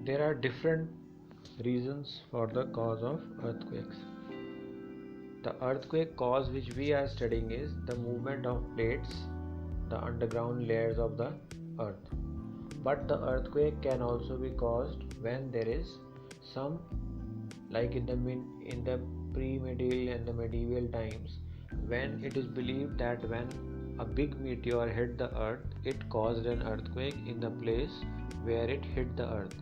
There are different reasons for the cause of earthquakes. The earthquake cause which we are studying is the movement of plates, the underground layers of the earth. But the earthquake can also be caused when there is some, like in the pre-medieval and the medieval times, when it is believed that when a big meteor hit the earth, it caused an earthquake in the place where it hit the earth.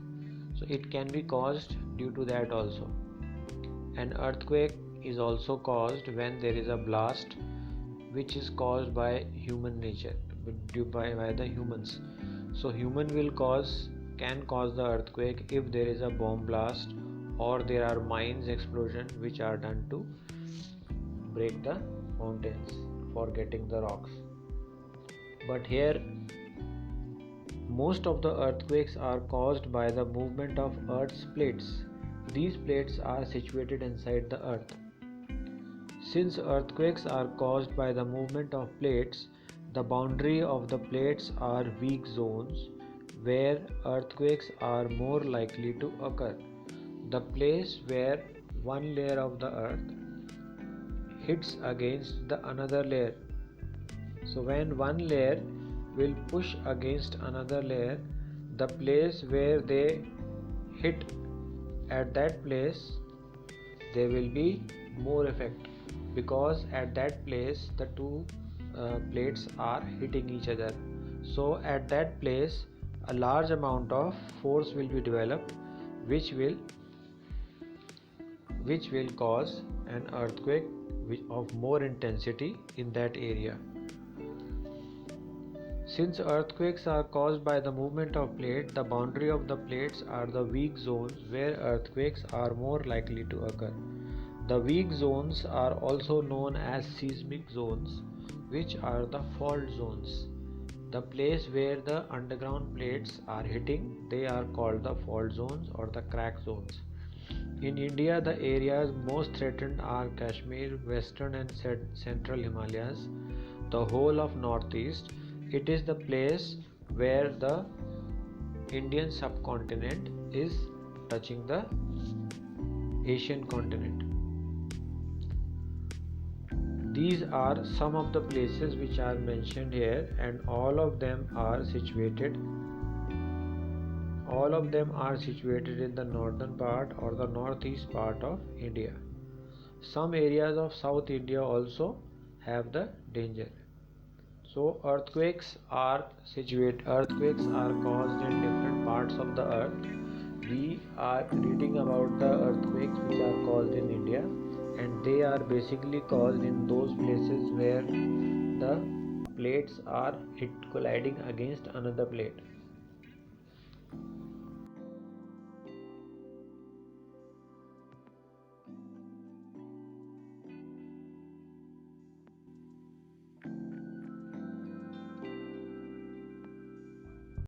So it can be caused due to that also. An earthquake is also caused when there is a blast which is caused by human nature, by the humans. So human can cause the earthquake if there is a bomb blast or there are mines explosion which are done to break the mountains for getting the rocks. But here most of the earthquakes are caused by the movement of Earth's plates. These plates are situated inside the Earth. Since earthquakes are caused by the movement of plates, the boundary of the plates are weak zones where earthquakes are more likely to occur. The place where one layer of the earth hits against the another layer. So when one layer will push against another layer, the place where they hit, at that place there will be more effect, because at that place the two plates are hitting each other. So at that place a large amount of force will be developed, which will cause an earthquake of more intensity in that area. Since earthquakes are caused by the movement of plates, the boundary of the plates are the weak zones where earthquakes are more likely to occur. The weak zones are also known as seismic zones, which are the fault zones. The place where the underground plates are hitting, they are called the fault zones or the crack zones. In India, the areas most threatened are Kashmir, Western and Central Himalayas, the whole of Northeast. It is the place where the Indian subcontinent is touching the Asian continent. These are some of the places which are mentioned here, and all of them are situated in the northern part or the northeast part of India. Some areas of South India also have the danger. So earthquakes are caused in different parts of the earth. We are reading about the earthquakes which are caused in India, and they are basically caused in those places where the plates are colliding against another plate.